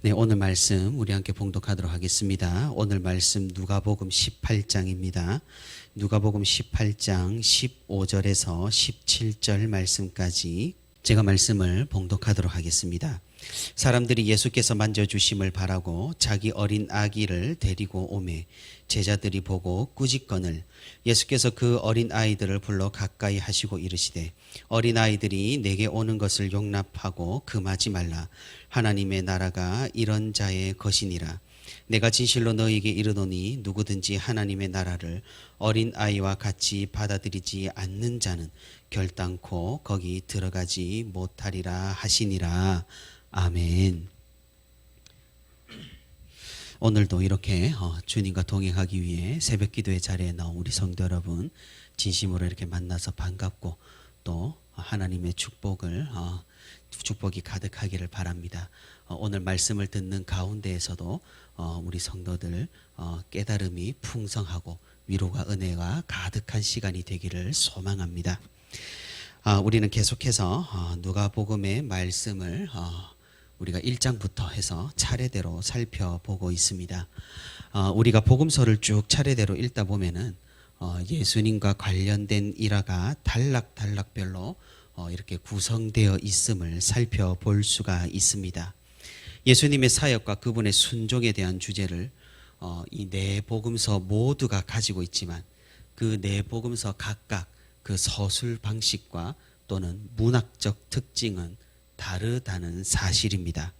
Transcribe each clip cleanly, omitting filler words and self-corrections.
네, 오늘 말씀 우리 함께 봉독하도록 하겠습니다. 오늘 말씀 누가복음 18장입니다. 누가복음 18장 15절에서 17절 말씀까지 제가 말씀을 봉독하도록 하겠습니다. 사람들이 예수께서 만져주심을 바라고 자기 어린 아기를 데리고 오매 제자들이 보고 꾸짖거늘 예수께서 그 어린 아이들을 불러 가까이 하시고 이르시되 어린 아이들이 내게 오는 것을 용납하고 금하지 말라. 하나님의 나라가 이런 자의 것이니라. 내가 진실로 너희에게 이르노니 누구든지 하나님의 나라를 어린 아이와 같이 받아들이지 않는 자는 결단코 거기 들어가지 못하리라 하시니라. 아멘. 오늘도 이렇게 주님과 동행하기 위해 새벽 기도의 자리에 나온 우리 성도 여러분 진심으로 이렇게 만나서 반갑고 또 하나님의 축복이 가득하기를 바랍니다. 오늘 말씀을 듣는 가운데에서도 우리 성도들 깨달음이 풍성하고 위로가 은혜가 가득한 시간이 되기를 소망합니다. 우리는 계속해서 누가복음의 말씀을 우리가 1장부터 해서 차례대로 살펴보고 있습니다. 우리가 복음서를 쭉 차례대로 읽다 보면은 예수님과 관련된 일화가 단락별로 이렇게 구성되어 있음을 살펴볼 수가 있습니다. 예수님의 사역과 그분의 순종에 대한 주제를 이 네 복음서 모두가 가지고 있지만 그 네 복음서 각각 그 서술 방식과 또는 문학적 특징은 다르다는 사실입니다.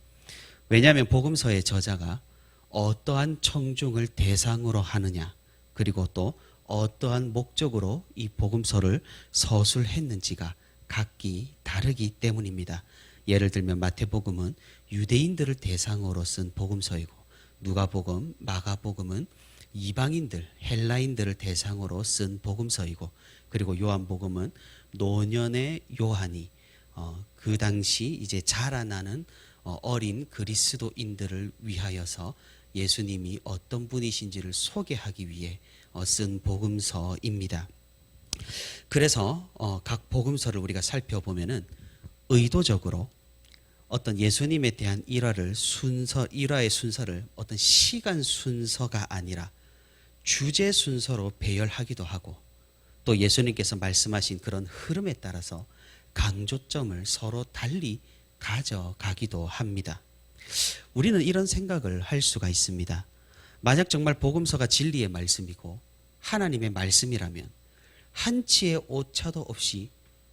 왜냐하면 복음서의 저자가 어떠한 청중을 대상으로 하느냐 그리고 또 어떠한 목적으로 이 복음서를 서술했는지가 각기 다르기 때문입니다. 예를 들면 마태복음은 유대인들을 대상으로 쓴 복음서이고 누가복음, 마가복음은 이방인들, 헬라인들을 대상으로 쓴 복음서이고 그리고 요한복음은 노년의 요한이 그 당시 이제 자라나는 어린 그리스도인들을 위하여서 예수님이 어떤 분이신지를 소개하기 위해 쓴 복음서입니다. 그래서 각 복음서를 우리가 살펴보면은 의도적으로 어떤 예수님에 대한 일화의 순서를 어떤 시간 순서가 아니라 주제 순서로 배열하기도 하고 또 예수님께서 말씀하신 그런 흐름에 따라서 강조점을 서로 달리 가져가기도 합니다. 우리는 이런 생각을 할 수가 있습니다. 만약 정말 복음서가 진리의 말씀이고 하나님의 말씀이라면 한치의 오차도 없이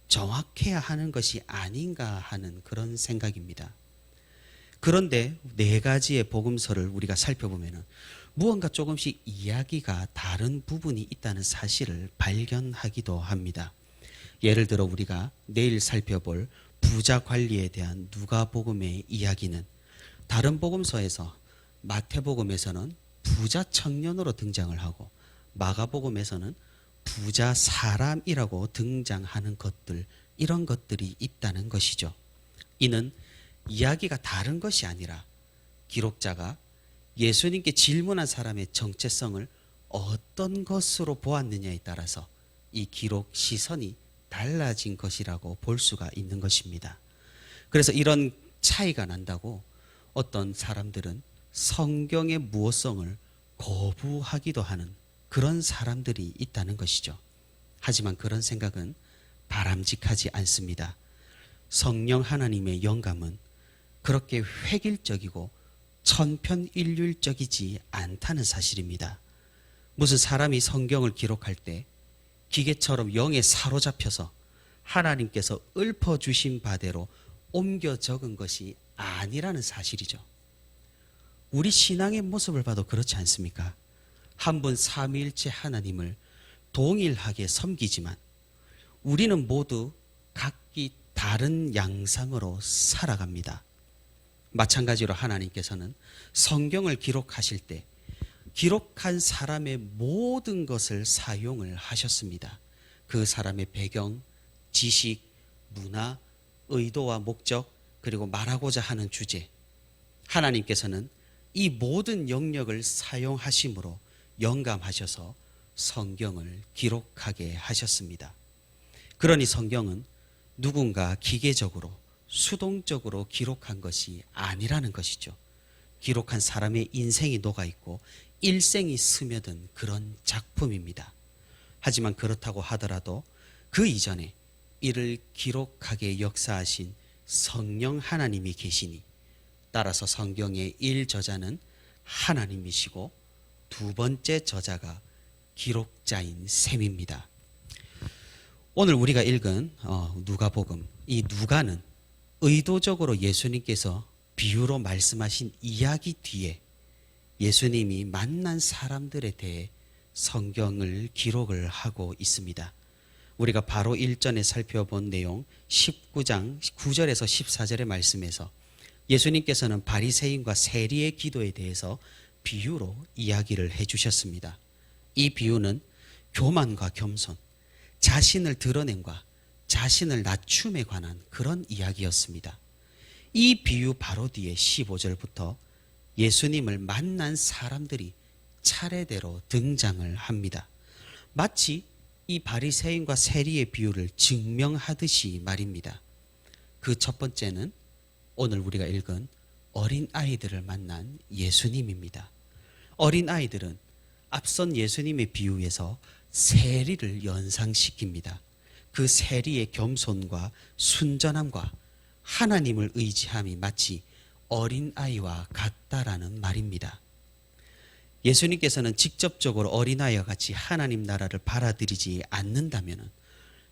정확해야 하는 것이 아닌가 하는 그런 생각입니다. 그런데 네 가지의 복음서를 우리가 살펴보면 무언가 조금씩 이야기가 다른 부분이 있다는 사실을 발견하기도 합니다. 예를 들어 우리가 내일 살펴볼 부자 관리에 대한 누가복음의 이야기는 다른 복음서에서 마태복음에서는 부자 청년으로 등장을 하고 마가복음에서는 부자 사람이라고 등장하는 것들, 이런 것들이 있다는 것이죠. 이는 이야기가 다른 것이 아니라 기록자가 예수님께 질문한 사람의 정체성을 어떤 것으로 보았느냐에 따라서 이 기록 시선이 달라진 것이라고 볼 수가 있는 것입니다. 그래서 이런 차이가 난다고 어떤 사람들은 성경의 무호성을 거부하기도 하는 그런 사람들이 있다는 것이죠. 하지만 그런 생각은 바람직하지 않습니다. 성령 하나님의 영감은 그렇게 획일적이고 천편일률적이지 않다는 사실입니다. 무슨 사람이 성경을 기록할 때 기계처럼 영에 사로잡혀서 하나님께서 읊어주신 바대로 옮겨 적은 것이 아니라는 사실이죠. 우리 신앙의 모습을 봐도 그렇지 않습니까? 한 분 삼위일체 하나님을 동일하게 섬기지만 우리는 모두 각기 다른 양상으로 살아갑니다. 마찬가지로 하나님께서는 성경을 기록하실 때 기록한 사람의 모든 것을 사용을 하셨습니다. 그 사람의 배경, 지식, 문화, 의도와 목적, 그리고 말하고자 하는 주제. 하나님께서는 이 모든 영역을 사용하심으로 영감하셔서 성경을 기록하게 하셨습니다. 그러니 성경은 누군가 기계적으로 수동적으로 기록한 것이 아니라는 것이죠. 기록한 사람의 인생이 녹아있고 일생이 스며든 그런 작품입니다. 하지만 그렇다고 하더라도 그 이전에 이를 기록하게 역사하신 성령 하나님이 계시니 따라서 성경의 1저자는 하나님이시고 두 번째 저자가 기록자인 셈입니다. 오늘 우리가 읽은 누가복음, 이 누가는 의도적으로 예수님께서 비유로 말씀하신 이야기 뒤에 예수님이 만난 사람들에 대해 성경을 기록을 하고 있습니다. 우리가 바로 일전에 살펴본 내용 19장 9절에서 14절의 말씀에서 예수님께서는 바리새인과 세리의 기도에 대해서 비유로 이야기를 해주셨습니다. 이 비유는 교만과 겸손, 자신을 드러냄과 자신을 낮춤에 관한 그런 이야기였습니다. 이 비유 바로 뒤에 15절부터 예수님을 만난 사람들이 차례대로 등장을 합니다. 마치 이 바리새인과 세리의 비유를 증명하듯이 말입니다. 그 첫 번째는 오늘 우리가 읽은 어린아이들을 만난 예수님입니다. 어린아이들은 앞선 예수님의 비유에서 세리를 연상시킵니다. 그 세리의 겸손과 순전함과 하나님을 의지함이 마치 어린아이와 같다라는 말입니다. 예수님께서는 직접적으로 어린아이와 같이 하나님 나라를 받아들이지 않는다면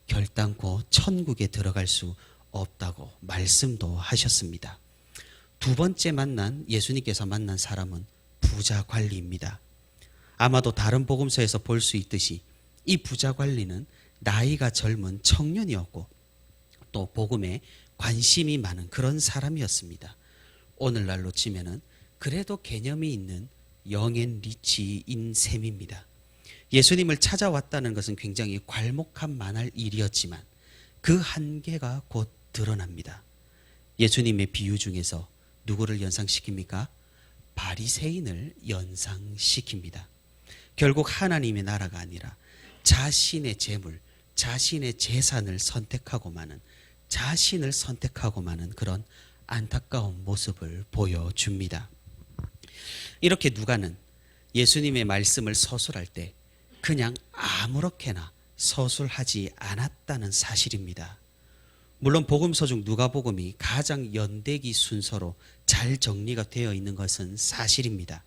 결단코 천국에 들어갈 수 없다고 말씀도 하셨습니다. 두 번째 예수님께서 만난 사람은 부자 관리입니다. 아마도 다른 복음서에서 볼 수 있듯이 이 부자 관리는 나이가 젊은 청년이었고 또 복음에 관심이 많은 그런 사람이었습니다. 오늘날로 치면은 그래도 개념이 있는 영앤 리치인 셈입니다. 예수님을 찾아왔다는 것은 굉장히 괄목한 만할 일이었지만 그 한계가 곧 드러납니다. 예수님의 비유 중에서 누구를 연상시킵니까? 바리새인을 연상시킵니다. 결국 하나님의 나라가 아니라 자신의 재물, 자신의 재산을 선택하고 마는, 자신을 선택하고 마는 그런 안타까운 모습을 보여줍니다. 이렇게 누가는 예수님의 말씀을 서술할 때 그냥 아무렇게나 서술하지 않았다는 사실입니다. 물론 복음서 중 누가복음이 가장 연대기 순서로 잘 정리가 되어 있는 것은 사실입니다.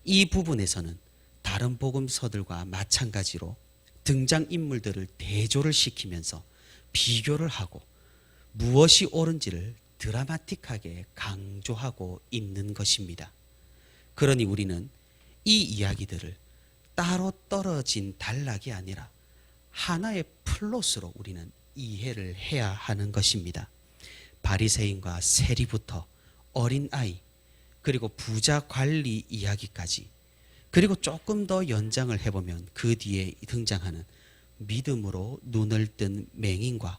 이 부분에서는 다른 복음서들과 마찬가지로 등장인물들을 대조를 시키면서 비교를 하고 무엇이 옳은지를 드라마틱하게 강조하고 있는 것입니다. 그러니 우리는 이 이야기들을 따로 떨어진 단락이 아니라 하나의 플롯으로 우리는 이해를 해야 하는 것입니다. 바리새인과 세리부터 어린아이, 그리고 부자 관리 이야기까지, 그리고 조금 더 연장을 해보면 그 뒤에 등장하는 믿음으로 눈을 뜬 맹인과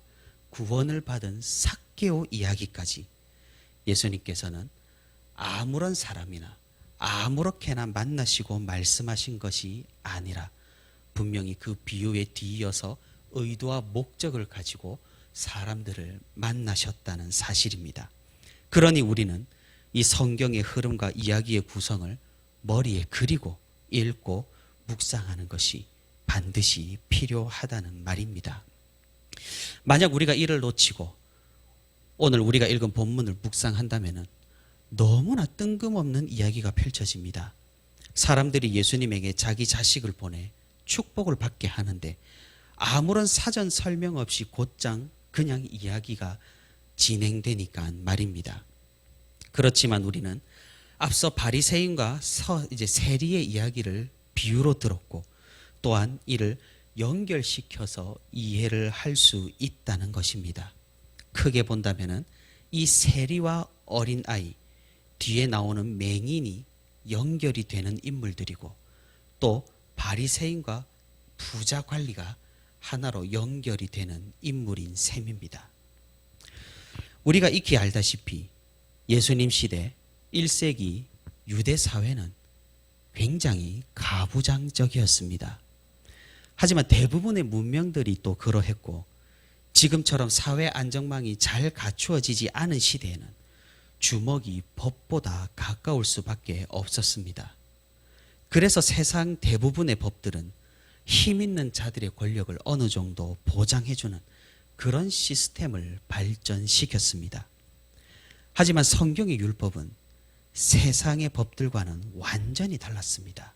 구원을 받은 삭개오 이야기까지 예수님께서는 아무런 사람이나 아무렇게나 만나시고 말씀하신 것이 아니라 분명히 그 비유에 뒤이어서 의도와 목적을 가지고 사람들을 만나셨다는 사실입니다. 그러니 우리는 이 성경의 흐름과 이야기의 구성을 머리에 그리고 읽고 묵상하는 것이 반드시 필요하다는 말입니다. 만약 우리가 이를 놓치고 오늘 우리가 읽은 본문을 묵상한다면 너무나 뜬금없는 이야기가 펼쳐집니다. 사람들이 예수님에게 자기 자식을 보내 축복을 받게 하는데 아무런 사전 설명 없이 곧장 그냥 이야기가 진행되니까 말입니다. 그렇지만 우리는 앞서 바리새인과 세리의 이야기를 비유로 들었고 또한 이를 연결시켜서 이해를 할 수 있다는 것입니다. 크게 본다면 이 세리와 어린아이, 뒤에 나오는 맹인이 연결이 되는 인물들이고 또 바리새인과 부자 관리가 하나로 연결이 되는 인물인 셈입니다. 우리가 익히 알다시피 예수님 시대 1세기 유대 사회는 굉장히 가부장적이었습니다. 하지만 대부분의 문명들이 또 그러했고 지금처럼 사회 안정망이 잘 갖추어지지 않은 시대에는 주먹이 법보다 가까울 수밖에 없었습니다. 그래서 세상 대부분의 법들은 힘 있는 자들의 권력을 어느 정도 보장해주는 그런 시스템을 발전시켰습니다. 하지만 성경의 율법은 세상의 법들과는 완전히 달랐습니다.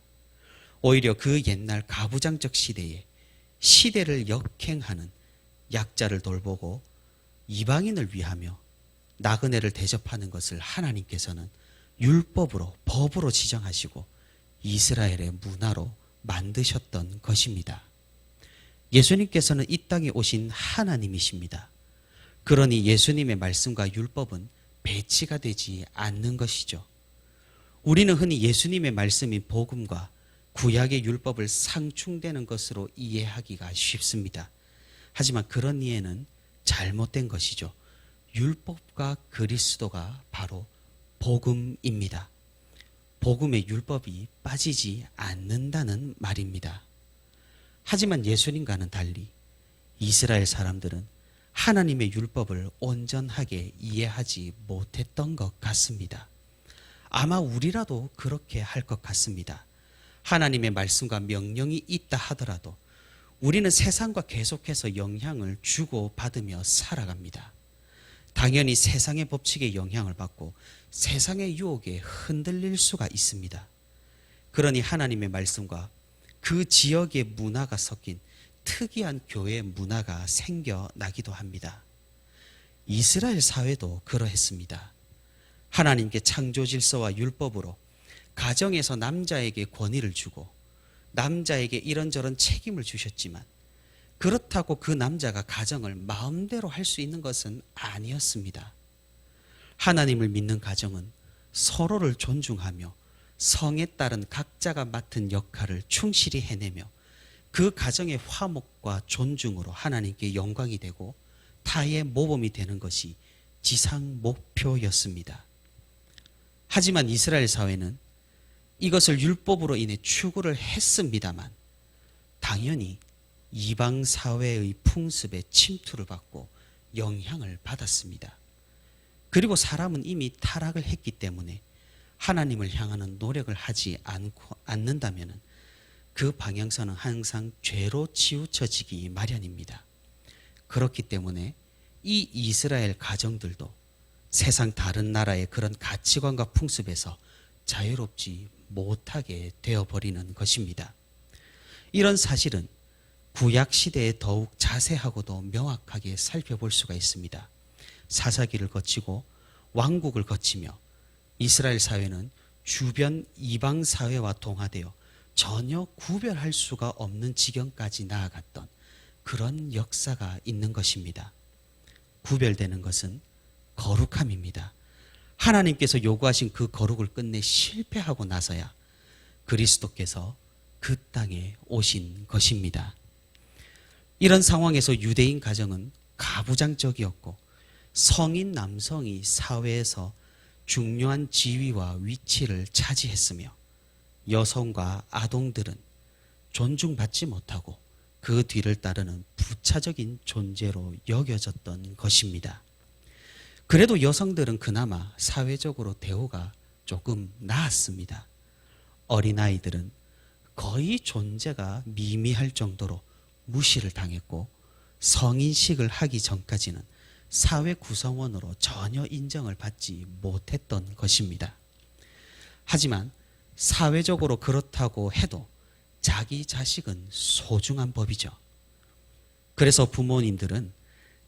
오히려 그 옛날 가부장적 시대에 시대를 역행하는 약자를 돌보고 이방인을 위하며 나그네를 대접하는 것을 하나님께서는 율법으로 법으로 지정하시고 이스라엘의 문화로 만드셨던 것입니다. 예수님께서는 이 땅에 오신 하나님이십니다. 그러니 예수님의 말씀과 율법은 배치가 되지 않는 것이죠. 우리는 흔히 예수님의 말씀인 복음과 구약의 율법을 상충되는 것으로 이해하기가 쉽습니다. 하지만 그런 이해는 잘못된 것이죠. 율법과 그리스도가 바로 복음입니다. 복음의 율법이 빠지지 않는다는 말입니다. 하지만 예수님과는 달리 이스라엘 사람들은 하나님의 율법을 온전하게 이해하지 못했던 것 같습니다. 아마 우리라도 그렇게 할 것 같습니다. 하나님의 말씀과 명령이 있다 하더라도 우리는 세상과 계속해서 영향을 주고받으며 살아갑니다. 당연히 세상의 법칙에 영향을 받고 세상의 유혹에 흔들릴 수가 있습니다. 그러니 하나님의 말씀과 그 지역의 문화가 섞인 특이한 교회 문화가 생겨나기도 합니다. 이스라엘 사회도 그러했습니다. 하나님께 창조 질서와 율법으로 가정에서 남자에게 권위를 주고 남자에게 이런저런 책임을 주셨지만 그렇다고 그 남자가 가정을 마음대로 할 수 있는 것은 아니었습니다. 하나님을 믿는 가정은 서로를 존중하며 성에 따른 각자가 맡은 역할을 충실히 해내며 그 가정의 화목과 존중으로 하나님께 영광이 되고 타의 모범이 되는 것이 지상 목표였습니다. 하지만 이스라엘 사회는 이것을 율법으로 인해 추구를 했습니다만 당연히 이방 사회의 풍습에 침투를 받고 영향을 받았습니다. 그리고 사람은 이미 타락을 했기 때문에 하나님을 향하는 노력을 하지 않는다면 그 방향성은 항상 죄로 치우쳐지기 마련입니다. 그렇기 때문에 이 이스라엘 가정들도 세상 다른 나라의 그런 가치관과 풍습에서 자유롭지 못하게 되어버리는 것입니다. 이런 사실은 구약 시대에 더욱 자세하고도 명확하게 살펴볼 수가 있습니다. 사사기를 거치고 왕국을 거치며 이스라엘 사회는 주변 이방 사회와 동화되어 전혀 구별할 수가 없는 지경까지 나아갔던 그런 역사가 있는 것입니다. 구별되는 것은 거룩함입니다. 하나님께서 요구하신 그 거룩을 끝내 실패하고 나서야 그리스도께서 그 땅에 오신 것입니다. 이런 상황에서 유대인 가정은 가부장적이었고 성인 남성이 사회에서 중요한 지위와 위치를 차지했으며 여성과 아동들은 존중받지 못하고 그 뒤를 따르는 부차적인 존재로 여겨졌던 것입니다. 그래도 여성들은 그나마 사회적으로 대우가 조금 나았습니다. 어린아이들은 거의 존재가 미미할 정도로 무시를 당했고 성인식을 하기 전까지는 사회 구성원으로 전혀 인정을 받지 못했던 것입니다. 하지만 사회적으로 그렇다고 해도 자기 자식은 소중한 법이죠. 그래서 부모님들은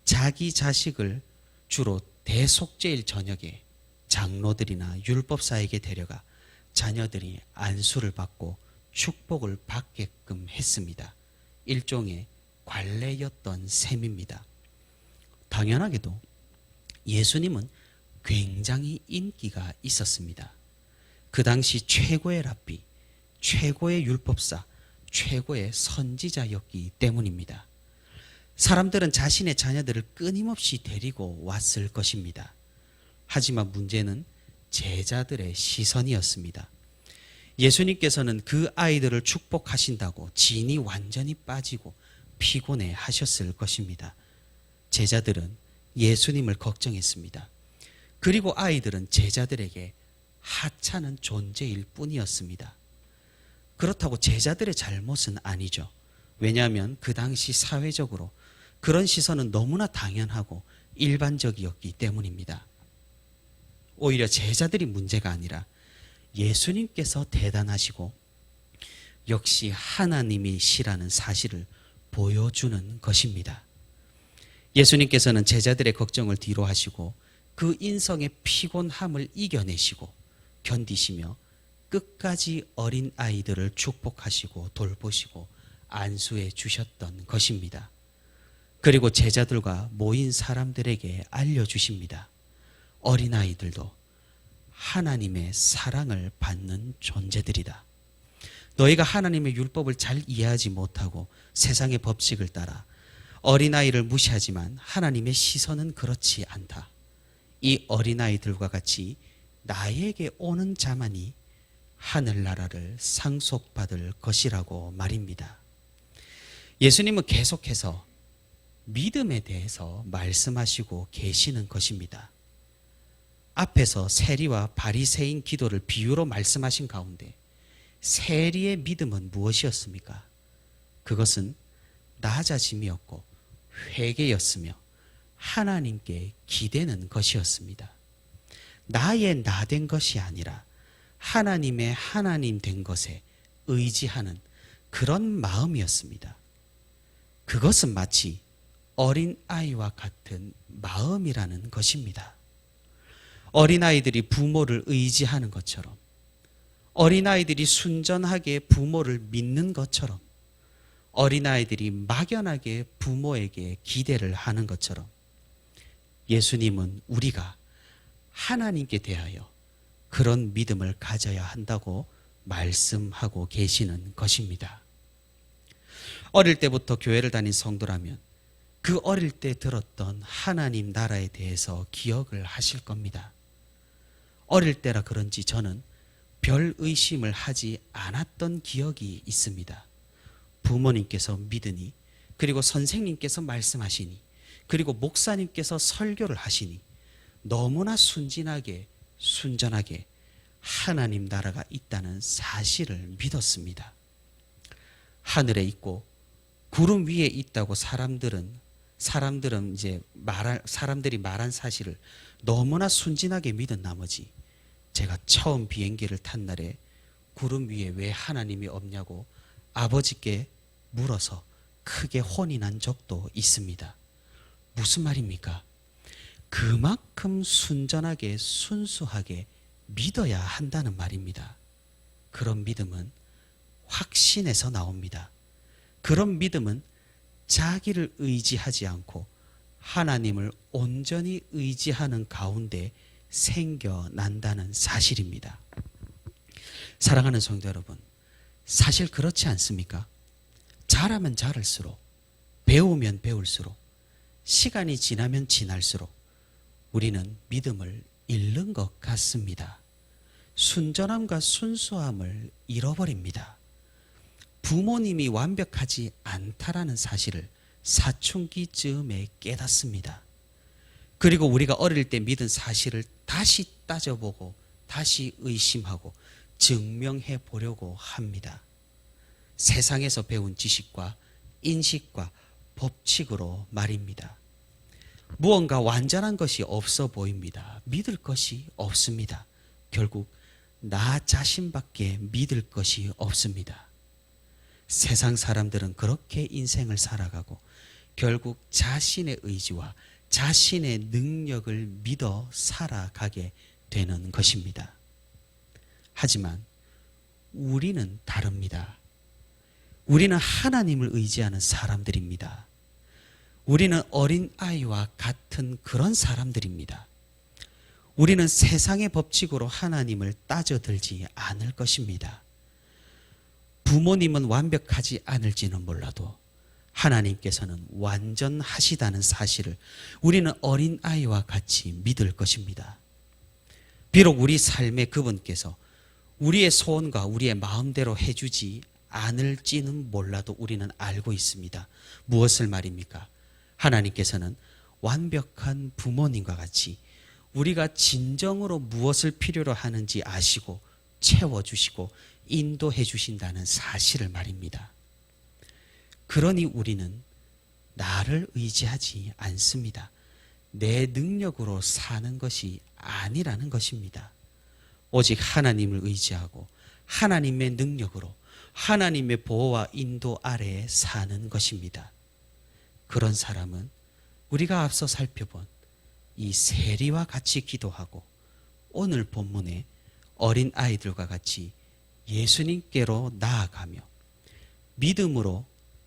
자기 자식을 주로 대속죄일 저녁에 장로들이나 율법사에게 데려가 자녀들이 안수를 받고 축복을 받게끔 했습니다. 일종의 관례였던 셈입니다. 당연하게도 예수님은 굉장히 인기가 있었습니다. 그 당시 최고의 랍비, 최고의 율법사, 최고의 선지자였기 때문입니다. 사람들은 자신의 자녀들을 끊임없이 데리고 왔을 것입니다. 하지만 문제는 제자들의 시선이었습니다. 예수님께서는 그 아이들을 축복하신다고 진이 완전히 빠지고 피곤해 하셨을 것입니다. 제자들은 예수님을 걱정했습니다. 그리고 아이들은 제자들에게 하찮은 존재일 뿐이었습니다. 그렇다고 제자들의 잘못은 아니죠. 왜냐하면 그 당시 사회적으로 그런 시선은 너무나 당연하고 일반적이었기 때문입니다. 오히려 제자들이 문제가 아니라 예수님께서 대단하시고 역시 하나님이시라는 사실을 보여주는 것입니다. 예수님께서는 제자들의 걱정을 뒤로 하시고 그 인성의 피곤함을 이겨내시고 견디시며 끝까지 어린 아이들을 축복하시고 돌보시고 안수해 주셨던 것입니다. 그리고 제자들과 모인 사람들에게 알려주십니다. 어린아이들도 하나님의 사랑을 받는 존재들이다. 너희가 하나님의 율법을 잘 이해하지 못하고 세상의 법칙을 따라 어린아이를 무시하지만 하나님의 시선은 그렇지 않다. 이 어린아이들과 같이 나에게 오는 자만이 하늘나라를 상속받을 것이라고 말입니다. 예수님은 계속해서 믿음에 대해서 말씀하시고 계시는 것입니다. 앞에서 세리와 바리새인 기도를 비유로 말씀하신 가운데 세리의 믿음은 무엇이었습니까? 그것은 낮아짐이었고 회개였으며 하나님께 기대는 것이었습니다. 나의 나된 것이 아니라 하나님의 하나님 된 것에 의지하는 그런 마음이었습니다. 그것은 마치 어린아이와 같은 마음이라는 것입니다. 어린아이들이 부모를 의지하는 것처럼, 어린아이들이 순전하게 부모를 믿는 것처럼, 어린아이들이 막연하게 부모에게 기대를 하는 것처럼 예수님은 우리가 하나님께 대하여 그런 믿음을 가져야 한다고 말씀하고 계시는 것입니다. 어릴 때부터 교회를 다닌 성도라면 그 어릴 때 들었던 하나님 나라에 대해서 기억을 하실 겁니다. 어릴 때라 그런지 저는 별 의심을 하지 않았던 기억이 있습니다. 부모님께서 믿으니, 그리고 선생님께서 말씀하시니, 그리고 목사님께서 설교를 하시니 너무나 순진하게 순전하게 하나님 나라가 있다는 사실을 믿었습니다. 하늘에 있고 구름 위에 있다고 사람들이 말한 사실을 너무나 순진하게 믿은 나머지 제가 처음 비행기를 탄 날에 구름 위에 왜 하나님이 없냐고 아버지께 물어서 크게 혼이 난 적도 있습니다. 무슨 말입니까? 그만큼 순전하게 순수하게 믿어야 한다는 말입니다. 그런 믿음은 확신에서 나옵니다. 그런 믿음은 자기를 의지하지 않고 하나님을 온전히 의지하는 가운데 생겨난다는 사실입니다. 사랑하는 성도 여러분, 사실 그렇지 않습니까? 잘하면 잘할수록, 배우면 배울수록, 시간이 지나면 지날수록 우리는 믿음을 잃는 것 같습니다. 순전함과 순수함을 잃어버립니다. 부모님이 완벽하지 않다라는 사실을 사춘기쯤에 깨닫습니다. 그리고 우리가 어릴 때 믿은 사실을 다시 따져보고 다시 의심하고 증명해 보려고 합니다. 세상에서 배운 지식과 인식과 법칙으로 말입니다. 무언가 완전한 것이 없어 보입니다. 믿을 것이 없습니다. 결국 나 자신밖에 믿을 것이 없습니다. 세상 사람들은 그렇게 인생을 살아가고 결국 자신의 의지와 자신의 능력을 믿어 살아가게 되는 것입니다. 하지만 우리는 다릅니다. 우리는 하나님을 의지하는 사람들입니다. 우리는 어린아이와 같은 그런 사람들입니다. 우리는 세상의 법칙으로 하나님을 따져들지 않을 것입니다. 부모님은 완벽하지 않을지는 몰라도 하나님께서는 완전하시다는 사실을 우리는 어린아이와 같이 믿을 것입니다. 비록 우리 삶에 그분께서 우리의 소원과 우리의 마음대로 해주지 않을지는 몰라도 우리는 알고 있습니다. 무엇을 말입니까? 하나님께서는 완벽한 부모님과 같이 우리가 진정으로 무엇을 필요로 하는지 아시고 채워주시고 인도해 주신다는 사실을 말입니다. 그러니 우리는 나를 의지하지 않습니다. 내 능력으로 사는 것이 아니라는 것입니다. 오직 하나님을 의지하고 하나님의 능력으로 하나님의 보호와 인도 아래에 사는 것입니다. 그런 사람은 우리가 앞서 살펴본 이 세리와 같이 기도하고 오늘 본문에 어린 아이들과 같이 예수님께로 나아가며 믿음으로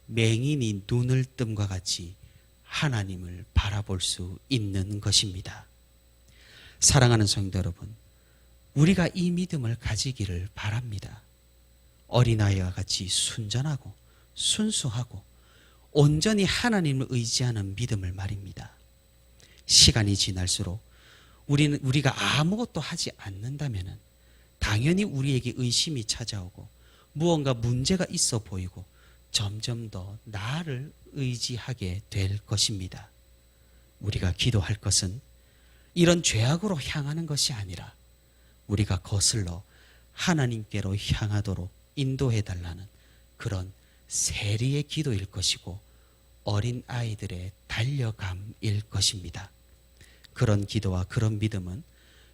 맹인이 눈을 뜸과 같이 하나님을 바라볼 수 있는 것입니다. 사랑하는 성도 여러분, 우리가 이 믿음을 가지기를 바랍니다. 어린아이와 같이 순전하고 순수하고 온전히 하나님을 의지하는 믿음을 말입니다. 시간이 지날수록 우리가 아무것도 하지 않는다면 당연히 우리에게 의심이 찾아오고 무언가 문제가 있어 보이고 점점 더 나를 의지하게 될 것입니다. 우리가 기도할 것은 이런 죄악으로 향하는 것이 아니라 우리가 거슬러 하나님께로 향하도록 인도해 달라는 그런 세리의 기도일 것이고 어린 아이들의 달려감일 것입니다. 그런 기도와 그런 믿음은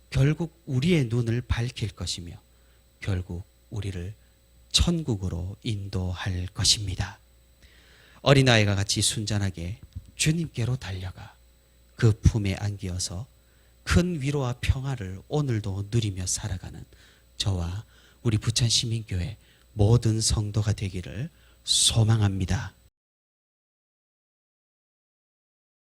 결국 우리의 눈을 밝힐 것이며 결국 우리를 천국으로 인도할 것입니다. 어린아이가 같이 순전하게 주님께로 달려가 그 품에 안기어서 큰 위로와 평화를 오늘도 누리며 살아가는 저와 우리 부천시민교회 모든 성도가 되기를 소망합니다.